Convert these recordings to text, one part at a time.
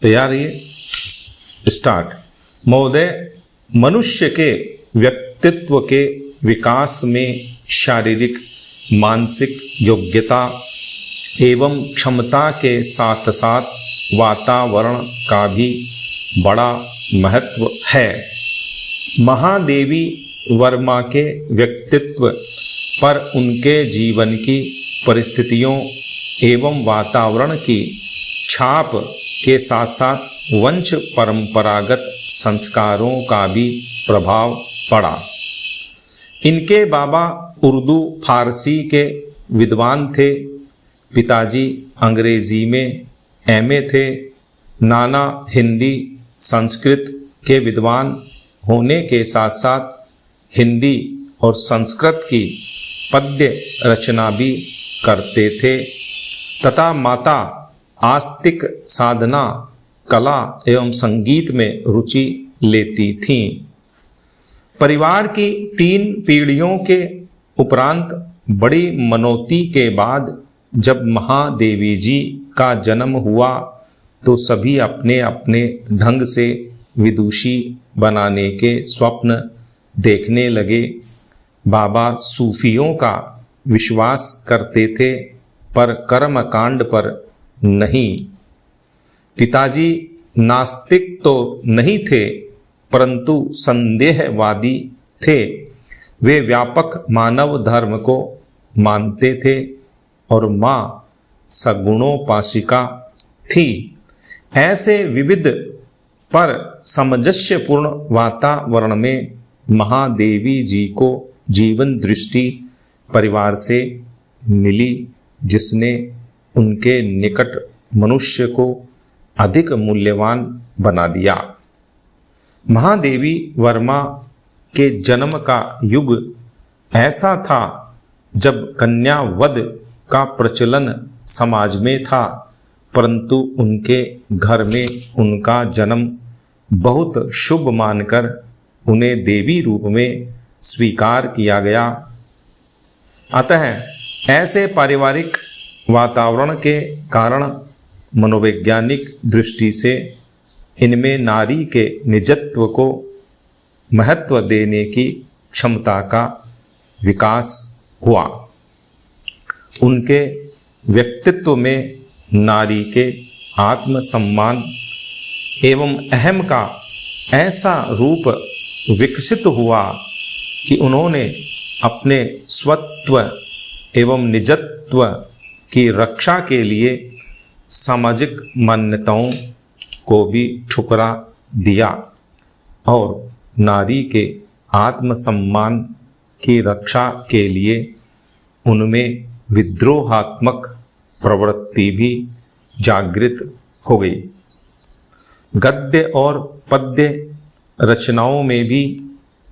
तैयार है? स्टार्ट। महोदय, मनुष्य के व्यक्तित्व के विकास में शारीरिक मानसिक योग्यता एवं क्षमता के साथ साथ वातावरण का भी बड़ा महत्व है। महादेवी वर्मा के व्यक्तित्व पर उनके जीवन की परिस्थितियों एवं वातावरण की छाप के साथ साथ वंश परंपरागत संस्कारों का भी प्रभाव पड़ा। इनके बाबा उर्दू फारसी के विद्वान थे, पिताजी अंग्रेजी में एमए थे, नाना हिंदी संस्कृत के विद्वान होने के साथ साथ हिंदी और संस्कृत की पद्य रचना भी करते थे तथा माता आस्तिक साधना, कला एवं संगीत में रुचि लेती थीं। परिवार की 3 पीढ़ियों के उपरांत बड़ी मनौती के बाद जब महादेवी जी का जन्म हुआ तो सभी अपने अपने ढंग से विदुषी बनाने के स्वप्न देखने लगे। बाबा सूफियों का विश्वास करते थे पर कर्मकांड पर नहीं। पिताजी नास्तिक तो नहीं थे परंतु संदेहवादी थे। वे व्यापक मानव धर्म को मानते थे और माँ सगुणोपासिका थी। ऐसे विविध पर सामंजस्यपूर्ण वातावरण में महादेवी जी को जीवन दृष्टि परिवार से मिली जिसने उनके निकट मनुष्य को अधिक मूल्यवान बना दिया। महादेवी वर्मा के जन्म का युग ऐसा था जब कन्या वध का प्रचलन समाज में था, परंतु उनके घर में उनका जन्म बहुत शुभ मानकर उन्हें देवी रूप में स्वीकार किया गया। अतः ऐसे पारिवारिक वातावरण के कारण मनोवैज्ञानिक दृष्टि से इनमें नारी के निजत्व को महत्व देने की क्षमता का विकास हुआ। उनके व्यक्तित्व में नारी के आत्मसम्मान एवं अहम का ऐसा रूप विकसित हुआ कि उन्होंने अपने स्वत्व एवं निजत्व की रक्षा के लिए सामाजिक मान्यताओं को भी ठुकरा दिया और नारी के आत्मसम्मान की रक्षा के लिए उनमें विद्रोहात्मक प्रवृत्ति भी जागृत हो गई। गद्य और पद्य रचनाओं में भी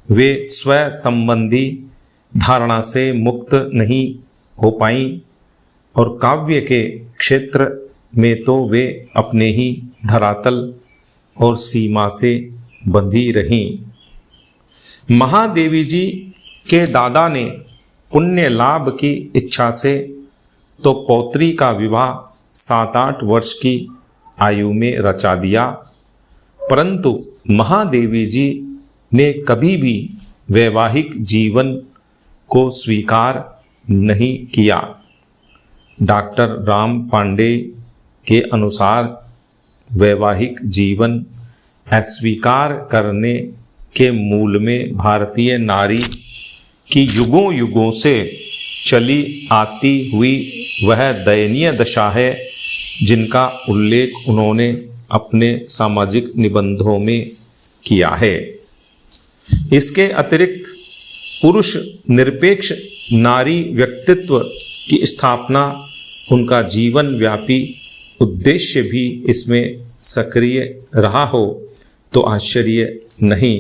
वे स्व संबंधी धारणा से मुक्त नहीं हो पाई और काव्य के क्षेत्र में तो वे अपने ही धरातल और सीमा से बंधी रहीं। महादेवी जी के दादा ने पुण्य लाभ की इच्छा से तो पौत्री का विवाह 7-8 वर्ष की आयु में रचा दिया, परंतु महादेवी जी ने कभी भी वैवाहिक जीवन को स्वीकार नहीं किया। डॉक्टर राम पांडे के अनुसार वैवाहिक जीवन अस्वीकार करने के मूल में भारतीय नारी की युगों युगों से चली आती हुई वह दयनीय दशा है जिनका उल्लेख उन्होंने अपने सामाजिक निबंधों में किया है। इसके अतिरिक्त पुरुष निरपेक्ष नारी व्यक्तित्व की स्थापना उनका जीवन व्यापी उद्देश्य भी इसमें सक्रिय रहा हो तो आश्चर्य नहीं।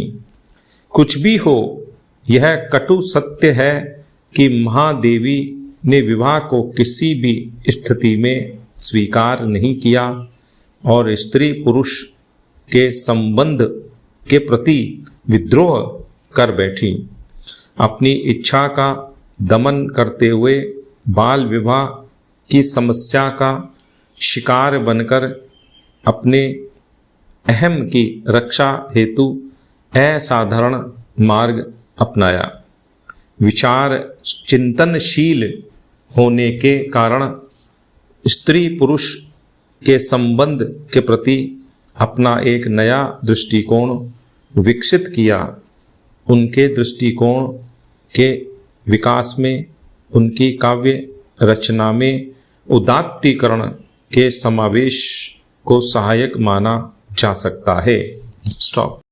कुछ भी हो, यह कटु सत्य है कि महादेवी ने विवाह को किसी भी स्थिति में स्वीकार नहीं किया और स्त्री पुरुष के संबंध के प्रति विद्रोह कर बैठी। अपनी इच्छा का दमन करते हुए बाल विवाह की समस्या का शिकार बनकर अपने अहम की रक्षा हेतु असाधारण मार्ग अपनाया। विचार चिंतनशील होने के कारण स्त्री पुरुष के संबंध के प्रति अपना एक नया दृष्टिकोण विकसित किया। उनके दृष्टिकोण के विकास में उनकी काव्य रचना में उदात्तीकरण के समावेश को सहायक माना जा सकता है। स्टॉप।